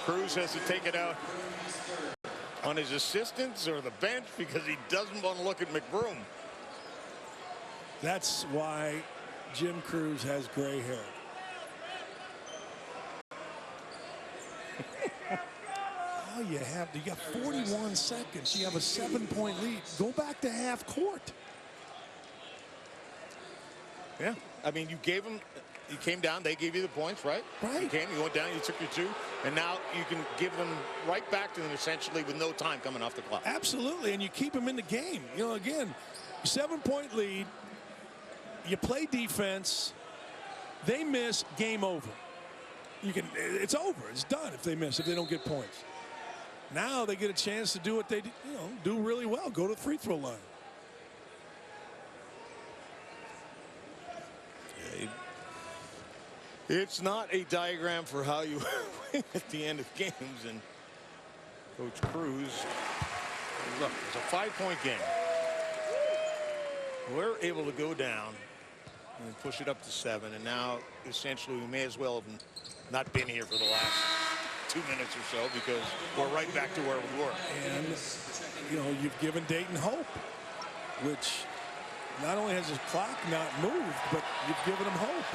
Cruz has to take it out on his assistants or the bench because he doesn't want to look at McBroom. That's why Jim Cruz has gray hair. Oh, you got 41 seconds. You have a 7-point lead. Go back to half court. Yeah, I mean, you gave them. You came down, they gave you the points, right? Right. You came, you went down, you took your 2, and now you can give them right back to them essentially with no time coming off the clock. Absolutely, and you keep them in the game. You know, again, 7-point lead, you play defense, they miss, game over. It's over, it's done if they miss, if they don't get points. Now they get a chance to do what they do really well, go to the free throw line. It's not a diagram for how you win at the end of games, and Coach Cruz, look, it's a 5-point game. We're able to go down and push it up to 7, and now essentially we may as well have not been here for the last 2 minutes or so because we're right back to where we were. And you've given Dayton hope, which not only has his clock not moved, but you've given him hope.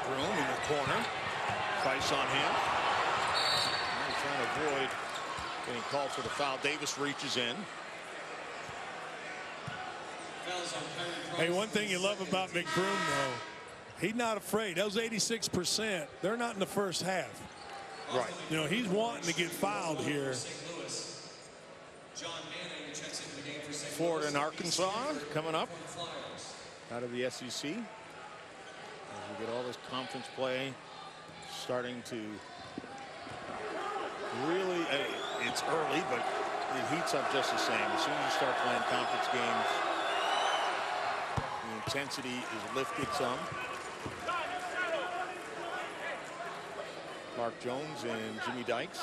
Broom in the corner. Price on him. He's trying to avoid getting called for the foul. Davis reaches in. Hey, one thing you love about McBroom, though, he's not afraid. Those 86%, they're not in the first half. Right. You know, he's wanting to get fouled here. Florida and Arkansas coming up out of the SEC. We get all this conference play starting to really, it's early, but it heats up just the same. As soon as you start playing conference games, the intensity is lifted some. Mark Jones and Jimmy Dykes.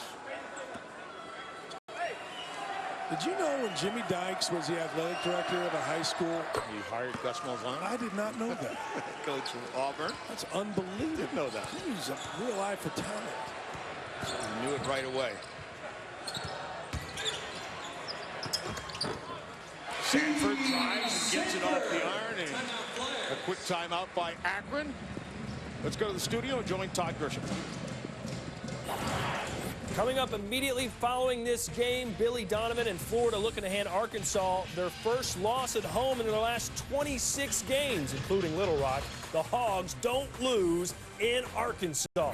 Did you know when Jimmy Dykes was the athletic director of a high school? He hired Gus Malzahn. I did not know that. Coach from Auburn. That's unbelievable. Didn't know that. He's a real eye for talent. He knew it right away. Sanford drives and gets it off the iron, and a quick timeout by Akron. Let's go to the studio and join Todd Grisham. Coming up immediately following this game, Billy Donovan and Florida looking to hand Arkansas their first loss at home in their last 26 games, including Little Rock. The Hogs don't lose in Arkansas. All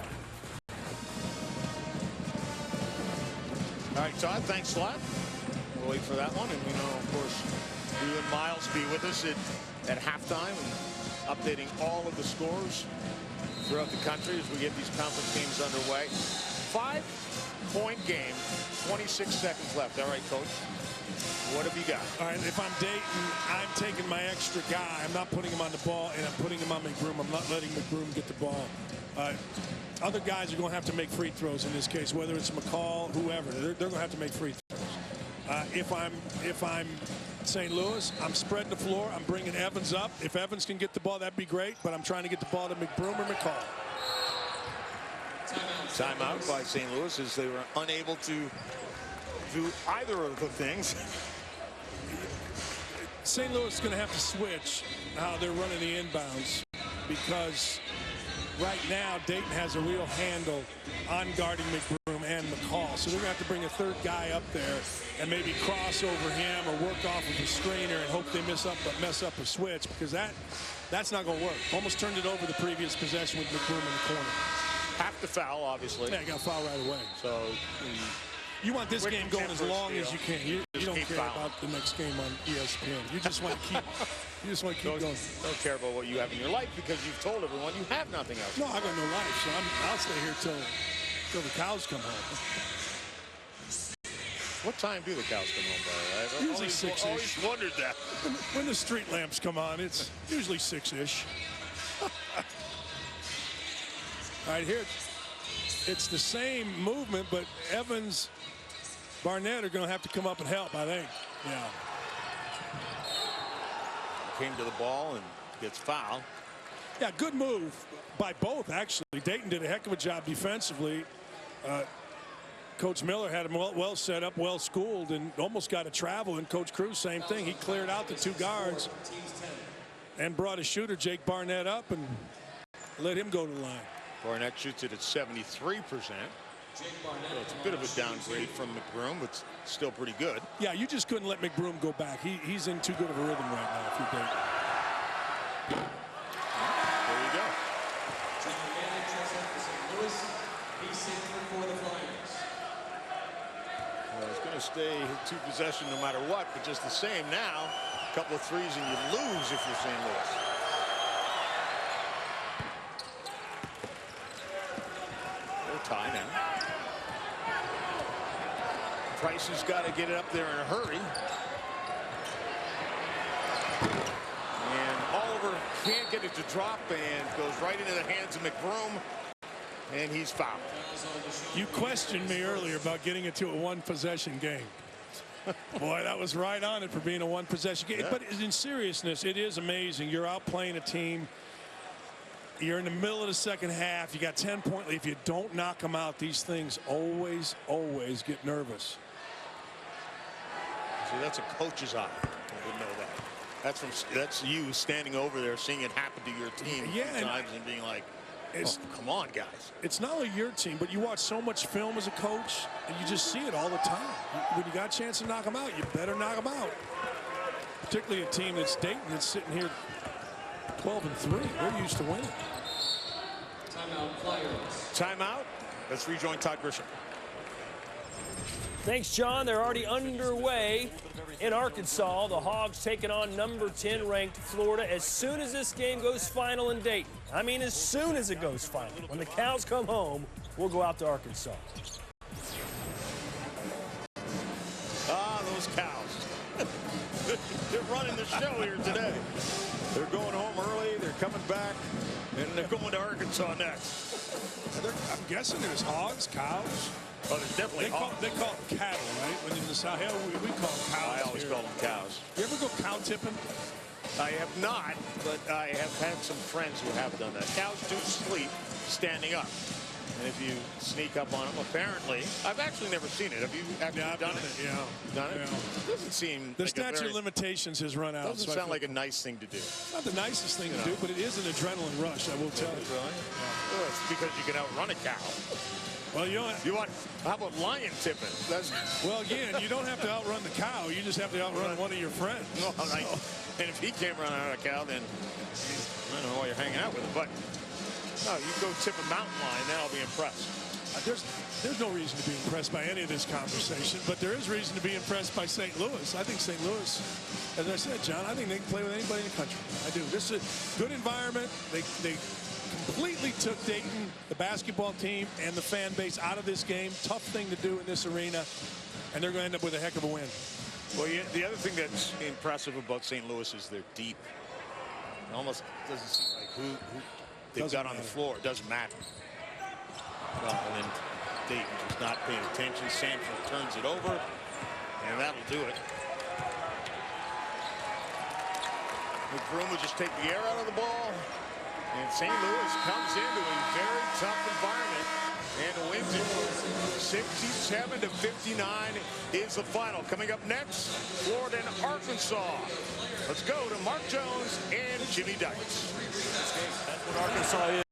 right, Todd, thanks a lot. We'll wait for that one. And we know, of course, you and Miles be with us at halftime and updating all of the scores throughout the country as we get these conference games underway. 5-point game, 26 seconds left. All right, Coach, what have you got? All right, if I'm Dayton, I'm taking my extra guy. I'm not putting him on the ball, and I'm putting him on McBroom. I'm not letting McBroom get the ball. Other guys are going to have to make free throws in this case, whether it's McCall, whoever. They're going to have to make free throws. If I'm St. Louis, I'm spreading the floor. I'm bringing Evans up. If Evans can get the ball, that'd be great, but I'm trying to get the ball to McBroom or McCall. Timeout by St. Louis as they were unable to do either of the things. St. Louis is going to have to switch how they're running the inbounds because right now Dayton has a real handle on guarding McBroom and McCall. So they're going to have to bring a third guy up there and maybe cross over him or work off of a screener and hope they mess up a switch, because that's not going to work. Almost turned it over the previous possession with McBroom in the corner. Have to foul, obviously. Yeah, got to foul right away. So you want this game going as long as you can. You don't care about the next game on ESPN. You just want to keep. You just want to keep going. Don't care about what you have in your life because you've told everyone you have nothing else. No, I got no life, so I'll stay here till the cows come home. What time do the cows come home, by the way? Usually 6-ish. I always wondered that. When the street lamps come on, it's usually 6-ish. All right, here it's the same movement, but Evans, Barnett are going to have to come up and help, I think. Yeah. Came to the ball and gets fouled. Yeah, good move by both, actually. Dayton did a heck of a job defensively. Coach Miller had him well set up, well schooled, and almost got a travel. And Coach Cruz, same thing. He cleared out the 2 guards and brought a shooter, Jake Barnett, up and let him go to the line. Barnett shoots it at 73%. So it's a bit of a downgrade from McBroom, but still pretty good. Yeah, you just couldn't let McBroom go back. He's in too good of a rhythm right now if you're Dayton. There you go. Well, it's going to stay 2 possession no matter what, but just the same now, a couple of threes and you lose if you're St. Louis. They're tied now. Price has got to get it up there in a hurry. And Oliver can't get it to drop and goes right into the hands of McBroom. And he's fouled. You questioned me earlier about getting it to a 1-possession game. Boy, that was right on it for being a 1-possession game. Yeah. But in seriousness, it is amazing. You're out playing a team. You're in the middle of the second half. You got 10-point lead. If you don't knock them out, these things always get nervous. See, that's a coach's eye. I didn't know that. That's you standing over there, seeing it happen to your team times and being like, oh, come on, guys. It's not only your team, but you watch so much film as a coach, and you just see it all the time. When you got a chance to knock them out, you better knock them out. Particularly a team that's Dayton that's sitting here 12-3. They're used to winning. Timeout, Flyers. Timeout. Let's rejoin Todd Grisham. Thanks, John. They're already underway in Arkansas. The Hogs taking on number 10 ranked Florida as soon as this game goes final in Dayton. I mean, as soon as it goes final. When the Cows come home, we'll go out to Arkansas. Ah, those Cows. They're running the show here today. They're going home early. They're coming back. And they're going to Arkansas next. I'm guessing there's hogs, cows. Oh, there's definitely hogs. They call them cattle, right? When in the South, we call them cows. I always call them cows. You ever go cow tipping? I have not, but I have had some friends who have done that. Cows do sleep standing up. And if you sneak up on them, apparently, I've actually never seen it. Have you actually done it? Yeah. Done it? Yeah. It doesn't seem the statute of limitations has run out. Doesn't sound like a nice thing to do. It's not the nicest thing to do, but it is an adrenaline rush, I will tell you. Really? Yeah. Well, it's because you can outrun a cow. Well, how about lion tipping? Well, again, you don't have to outrun the cow. You just have to outrun one of your friends. No, and if he can't run out of a cow, then I don't know why you're hanging out with him. But no, you go tip a mountain lion, then I'll be impressed. There's no reason to be impressed by any of this conversation, but there is reason to be impressed by St. Louis. I think St. Louis, as I said, John, I think they can play with anybody in the country. I do. This is a good environment. They completely took Dayton, the basketball team, and the fan base out of this game. Tough thing to do in this arena, and they're going to end up with a heck of a win. Well, the other thing that's impressive about St. Louis is they're deep. It almost doesn't seem like who they've got on the floor. It doesn't matter. Well, and then Dayton just not paying attention. Sanford turns it over, and that'll do it. McBroom will just take the air out of the ball. And St. Louis comes into a very tough environment and wins it 67-59 is the final. Coming up next, Florida and Arkansas. Let's go to Mark Jones and Jimmy Dykes. That's what Arkansas is.